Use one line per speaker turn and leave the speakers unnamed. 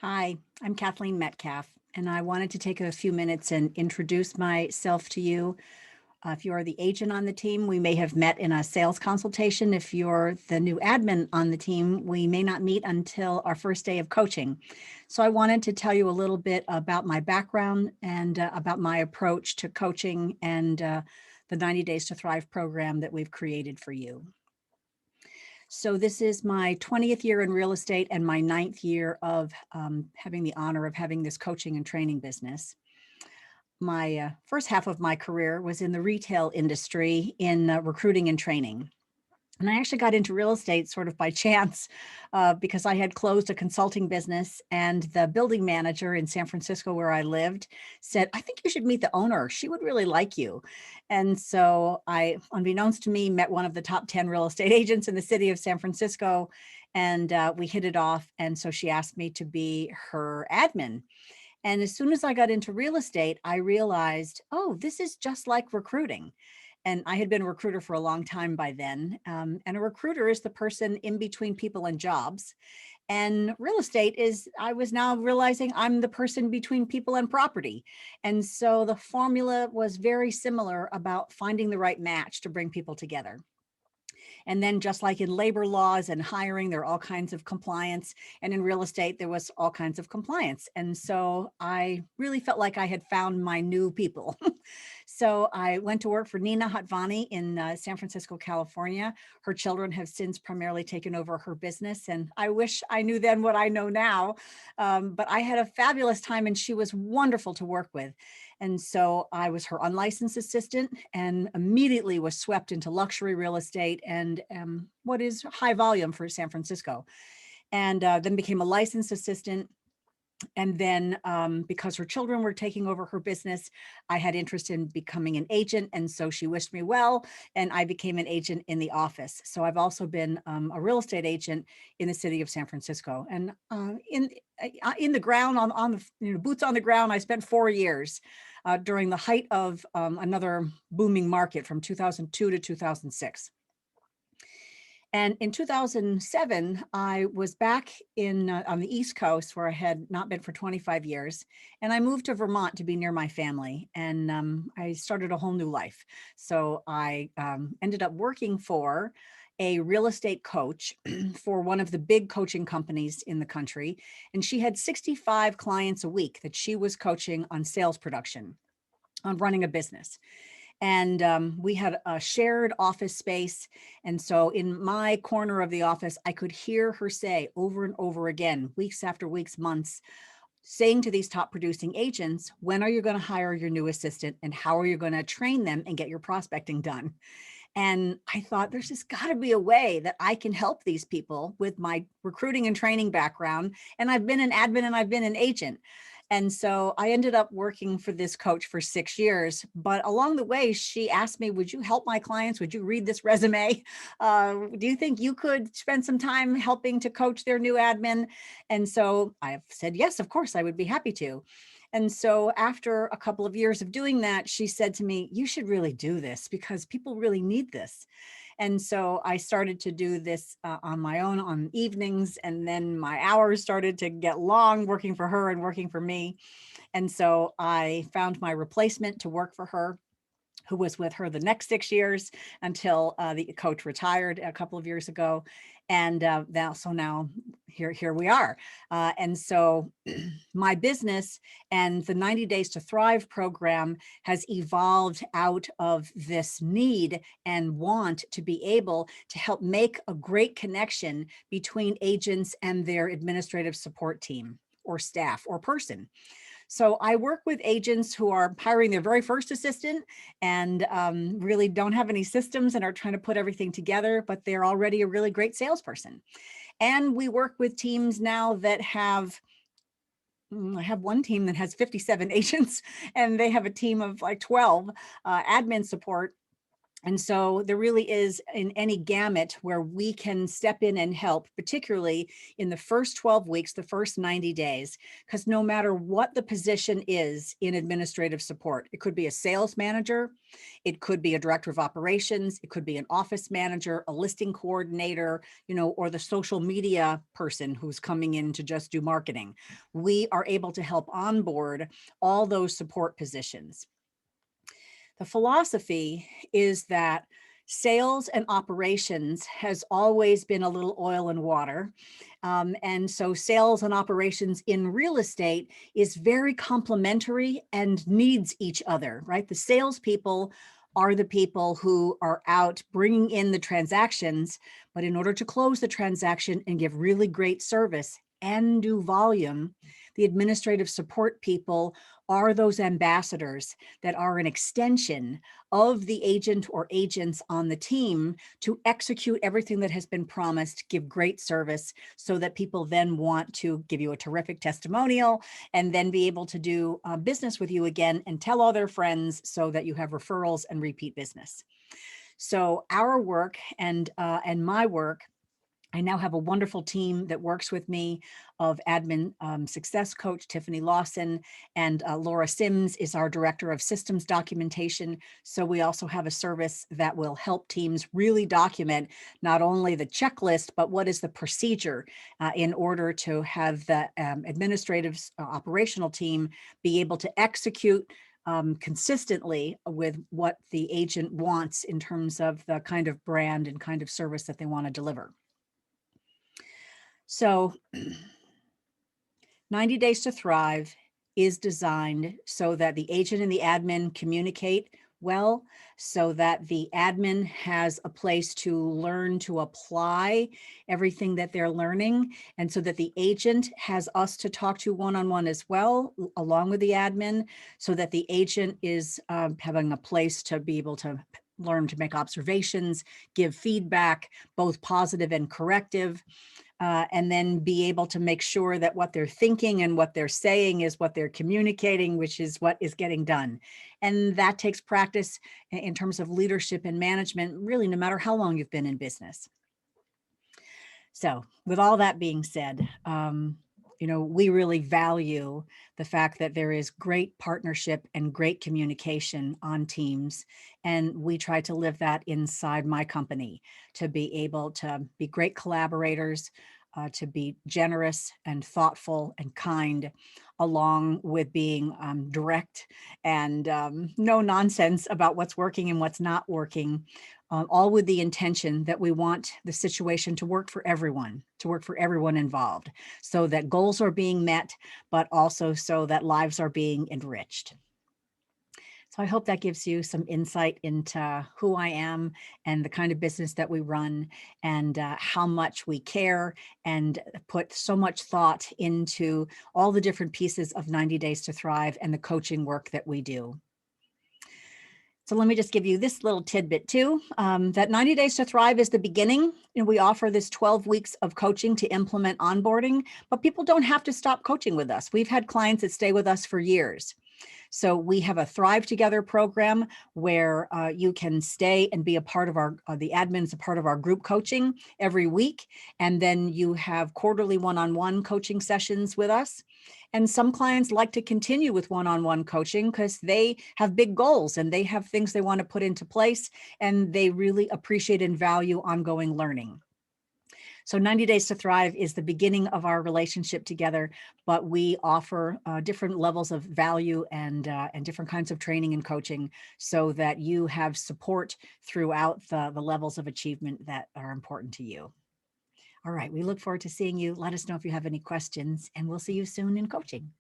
Hi, I'm Kathleen Metcalf, and I wanted to take a few minutes and introduce myself to you. If you're the agent on the team, we may have met in a sales consultation. If you're the new admin on the team, we may not meet until our first day of coaching. So I wanted to tell you a little bit about my background and about my approach to coaching and the 90 Days to Thrive program that we've created for you. So this is my 20th year in real estate and my 9th year of having the honor of having this coaching and training business. My first half of my career was in the retail industry in recruiting and training. And I actually got into real estate sort of by chance because I had closed a consulting business, and the building manager in San Francisco where I lived said, "I think you should meet the owner. She would really like you." And so I, unbeknownst to me, met one of the top 10 real estate agents in the city of San Francisco, and we hit it off. And so she asked me to be her admin. And as soon as I got into real estate, I realized, oh, this is just like recruiting. And I had been a recruiter for a long time by then. And a recruiter is the person in between people and jobs. And real estate is, I was now realizing I'm the person between people and property. And so the formula was very similar about finding the right match to bring people together. And then just like in labor laws and hiring, there are all kinds of compliance. And in real estate, there was all kinds of compliance. And so I really felt like I had found my new people. So I went to work for Nina Hatvani in San Francisco, California. Her children have since primarily taken over her business. And I wish I knew then what I know now. But I had a fabulous time, and she was wonderful to work with. And so I was her unlicensed assistant and immediately was swept into luxury real estate and what is high volume for San Francisco. And then became a licensed assistant. And then because her children were taking over her business, I had interest in becoming an agent. And so she wished me well, and I became an agent in the office. So I've also been a real estate agent in the city of San Francisco. And in the ground, on the boots on the ground, I spent 4 years during the height of another booming market from 2002 to 2006. And in 2007, I was back on the East Coast where I had not been for 25 years. And I moved to Vermont to be near my family. And I started a whole new life. So I ended up working for a real estate coach for one of the big coaching companies in the country. And she had 65 clients a week that she was coaching on sales production, on running a business. And we had a shared office space. And so in my corner of the office, I could hear her say over and over again, weeks after weeks, months, saying to these top producing agents, when are you going to hire your new assistant, and how are you going to train them and get your prospecting done? And I thought, there's just got to be a way that I can help these people with my recruiting and training background. And I've been an admin and I've been an agent. And so I ended up working for this coach for 6 years. But along the way, she asked me, would you help my clients? Would you read this resume? Do you think you could spend some time helping to coach their new admin? And so I said, yes, of course, I would be happy to. And so after a couple of years of doing that, she said to me, you should really do this because people really need this. And so I started to do this on my own on evenings. And then my hours started to get long working for her and working for me. And so I found my replacement to work for her, who was with her the next 6 years until the coach retired a couple of years ago. And now here we are. And so my business and the 90 Days to Thrive program has evolved out of this need and want to be able to help make a great connection between agents and their administrative support team or staff or person. So I work with agents who are hiring their very first assistant and really don't have any systems and are trying to put everything together, but they're already a really great salesperson. And we work with teams now that I have one team that has 57 agents, and they have a team of like 12 admin support. And so there really is in any gamut where we can step in and help, particularly in the first 12 weeks, the first 90 days, because no matter what the position is in administrative support, it could be a sales manager, it could be a director of operations, it could be an office manager, a listing coordinator, or the social media person who's coming in to just do marketing. We are able to help onboard all those support positions. The philosophy is that sales and operations has always been a little oil and water. And so sales and operations in real estate is very complementary and needs each other, right? The salespeople are the people who are out bringing in the transactions, but in order to close the transaction and give really great service and do volume, the administrative support people are those ambassadors that are an extension of the agent or agents on the team to execute everything that has been promised, give great service so that people then want to give you a terrific testimonial and then be able to do business with you again and tell all their friends so that you have referrals and repeat business. So our work and my work, I now have a wonderful team that works with me of admin success coach, Tiffany Lawson, and Laura Sims is our director of systems documentation. So we also have a service that will help teams really document not only the checklist, but what is the procedure in order to have the administrative operational team be able to execute consistently with what the agent wants in terms of the kind of brand and kind of service that they want to deliver. So 90 Days to Thrive is designed so that the agent and the admin communicate well, so that the admin has a place to learn to apply everything that they're learning, and so that the agent has us to talk to one-on-one as well, along with the admin, so that the agent is having a place to be able to learn to make observations, give feedback, both positive and corrective. And then be able to make sure that what they're thinking and what they're saying is what they're communicating, which is what is getting done. And that takes practice in terms of leadership and management, really, no matter how long you've been in business. So with all that being said, we really value the fact that there is great partnership and great communication on teams. And we try to live that inside my company, to be able to be great collaborators, to be generous and thoughtful and kind, along with being direct and no nonsense about what's working and what's not working, all with the intention that we want the situation to work for everyone involved, so that goals are being met, but also so that lives are being enriched. So I hope that gives you some insight into who I am and the kind of business that we run, and how much we care and put so much thought into all the different pieces of 90 Days to Thrive and the coaching work that we do. So let me just give you this little tidbit too, that 90 Days to Thrive is the beginning. And we offer this 12 weeks of coaching to implement onboarding, but people don't have to stop coaching with us. We've had clients that stay with us for years. So we have a Thrive Together program where you can stay and be a part of the admin's a part of our group coaching every week. And then you have quarterly one-on-one coaching sessions with us. And some clients like to continue with one-on-one coaching because they have big goals and they have things they want to put into place, and they really appreciate and value ongoing learning. So 90 Days to Thrive is the beginning of our relationship together, but we offer different levels of value and different kinds of training and coaching so that you have support throughout the levels of achievement that are important to you. All right, we look forward to seeing you. Let us know if you have any questions, and we'll see you soon in coaching.